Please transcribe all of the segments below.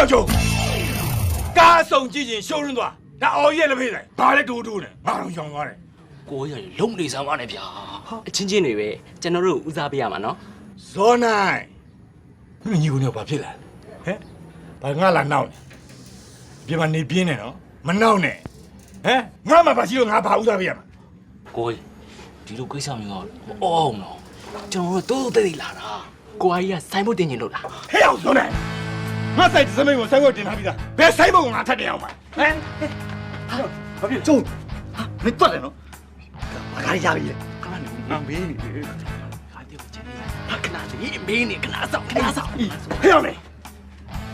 要求，加送之前收人多，那熬夜了没得，哪里多呢？哪能想法嘞？ ကိုရလုံးနေစမ်းပါနဲ့ဗျာအချင်းချင်းတွေပဲကျွန်တော်တို့ဦးစားပေးရမှာနော် 说呢，你姑娘把屁了，哎，把俺拉闹呢，别把你编的喏，没闹呢，哎，俺们把媳妇俺怕乌啥别嘛？ ကိုဒီလိုကိစ္စမျိုးကမအောင်တော့ကျွန်တော်တို့တိုးတိတ်လာတာကိုကြီးကစိုင်းဖို့တင်ကျင်လို့လား 还要说呢，俺在这没有生活点哪比的，别谁不俺他这样嘛？哎，把屁走，你断了喏，把俺压逼了，俺逼你。 ခဏလေးမင်းနေခဏဆောက် ဟဲ့အောင်လေ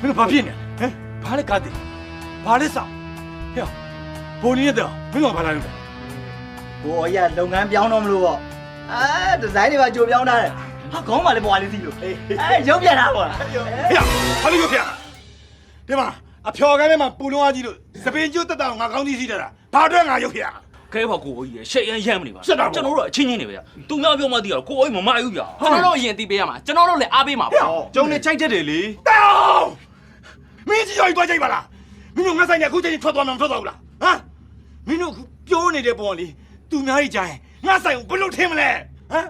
မင်းဘာဖြစ်နေဟမ်ဘာလဲကားတိဘာလဲစောက်ဟဲ့ဘိုးနေတော့မင်းကဘာလာလို့ ကိုရလုပ်ငန်းပြောင်းတော့မလို့ပေါ့ဒီဇိုင်းတွေပါကြိုပြောင်းထားတယ်ဟာခေါင်းပါလေပွားလေးစီလို့ရုပ်ပြတာပေါ့ ဟဲ့ဘာလို့ဖြစ်ဒီမှာအဖျော်ကန်းထဲမှာပူလုံးအားကြီးလို့စပင်းကျွတ်တက်တာငါကောင်းကြီးစီးတာဘာအတွက်ငါရုပ်ဖြစ် ခဲဖောက်ကိုကြီးရရှက်ရမ်းရမ်းမနေပါကျွန်တော်တို့အချင်းချင်းနေပဲသူများပြောမှသိရကိုကြီးမမယူပြကျွန်တော်တို့အရင်သိပေးရမှာကျွန်တော်တို့လည်းအားပေးမှာပေါ့ ကျုံနေချိုက်တက်တယ်လေ တောင်းမင်းကြီးရောတွားကြိုက်ပါလားမင်းတို့ငါဆိုင်ကအခုချိန်ထွက်သွားမှမထွက်တော့ဘူးလားဟမ်မင်းတို့ပြောနေတဲ့ပုံကလေသူများကြီးကြိုင်ငါဆိုင်ကိုဘယ်လိုထင်မလဲဟမ်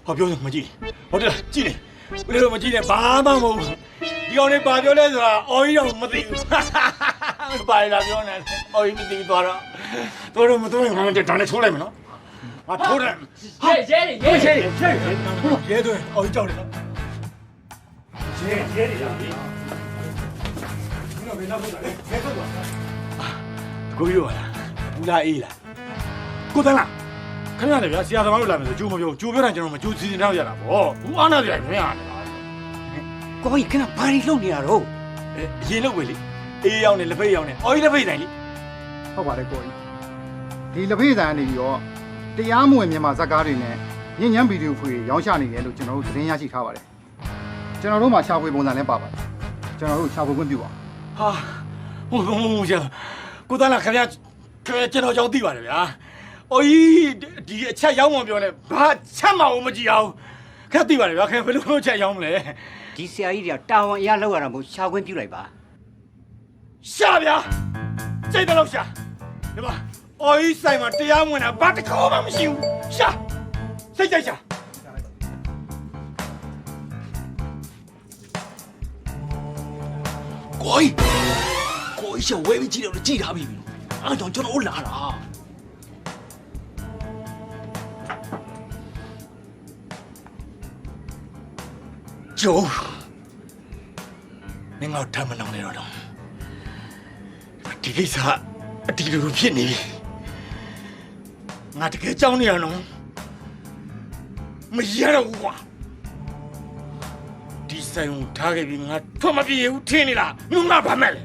ဟောပြောမကြည့်ဟုတ်တယ်ကြည့်နေဘယ်လိုမကြည့်နဲ့ဘာမှမဟုတ်ဘူးဒီကောင်လေးဘာပြောလဲဆိုတာအော်ကြီးတော့မသိဘူးဘာလာပြောနေအော်ကြီးမသိသွားတော့တို့မတို့ငါတို့တန်းနဲ့ထိုးလိုက်မယ်နော်ငါထိုးတယ်ရဲတွေအော်ကြီးကြောက်တယ်နော်ရဲတွေလာပြီမင်းတို့ဘယ်နောက်ဖို့လဲခဲထုတ်သွားကိုကြီးရောလားဘူးလားအေးလားကိုတန်းလားခင်ဗျားလည်းဗျာဆရာသမားတို့လာမယ်ဆိုကြိုးမပြောကြိုးပြောတိုင်းကျွန်တော်မကြိုးစီစဉ်တော့ရတာဗောဘူးအားနာကြတယ်ခင်ဗျာ ကိုကြီးခဏဘာတွေလုပ်နေရတော့ ရေလုတ်ပဲလေအေးရောက်နေလက်ဖိတ်ရောက်နေအော်ကြီးလက်ဖိတ်တိုင်းလေ ဟုတ်ပါတယ်ကိုကြီးဒီလက်ဖေးဆိုင်ကနေပြီးတော့တရားမဝင်မြန်မာဇက်ကားတွေနဲ့ညဉ့်ညမ်းဗီဒီယိုခွေရောင်းချနေတယ်လို့ကျွန်တော်တို့သတင်းရရှိထားပါတယ်ကျွန်တော်တို့မှာရှာဖွေပုံစံလည်းပါပါတယ်ကျွန်တော်တို့ရှာဖွေခွင့်ပြုပါ ဟာဟုတ်ရှာကိုတန်းလားခင်ဗျာကျွန်တော်ကြောင့်သိပါတယ်ဗျာအော်ကြီးဒီအချက်ရောက်မှပြောနေဘာချက်မှအောင်မကြည့်အောင်ခက်သိပါတယ်ဗျာခင်ဘယ်လိုချက်ရောက်မလဲ ဒီဆရာကြီးတွေကတာဝန်အရလောက်ရတာမဟုတ်ရှာခွင့်ပြုလိုက်ပါ ရှာဗျာစိတ်တလို့ရှာဒီမှာအော်ကြီးဆိုင်မှာတရားမဝင်တာဘာတစ်ခါမှမရှိဘူးရှာစိတ်ကြိုက်ရှာ ကိုကြီးရှောက်ဝဲပြီးကြည့်တော့ကြည့်ထားပြီအဲ့တော့ကျွန်တော်တို့လာတာ ကျုံမင်းငါထမ်းမလောင်နေတော့ဒီကိစ္စအတီးလိုဖြစ်နေပြီငါတကယ်ကြောက်နေရတော့မရတော့ဘူးကွာဒီဆိုင်ကိုထားခဲ့ပြီးငါထွက်မပြေဘူးထင်နေလားငါဘာမဲ့လဲ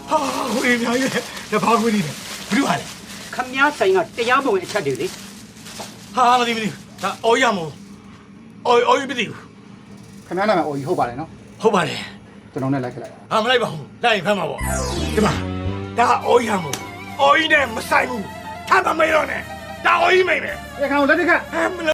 ဟာဟိုအေးများရဲ့တဘာခွေးနေတယ်ဘယ်လိုဟာလဲ ခမည်းဆိုင်ကတရားမဝင်အချက်တွေလေ ဟာမသိဒါအော်ရမို့အော်မသိဘူး ခင်ဗျားနာမည်အော်ကြီးဟုတ်ပါတယ်နော် ဟုတ်ပါတယ် ကျွန်တော်နဲ့လိုက်ခဲ့လိုက် ဟာမလိုက်ပါဘူးလိုက်ရင်ဖမ်းမှာပေါ့ဒီမှာဒါအော်ရမို့အော်ကြီးနဲ့မဆိုင်ဘူးထားမမေးတော့နဲ့ဒါအော်ကြီးမိတ်ပဲ ရခိုင်ကိုလက်ထက်ခတ် ဟမ်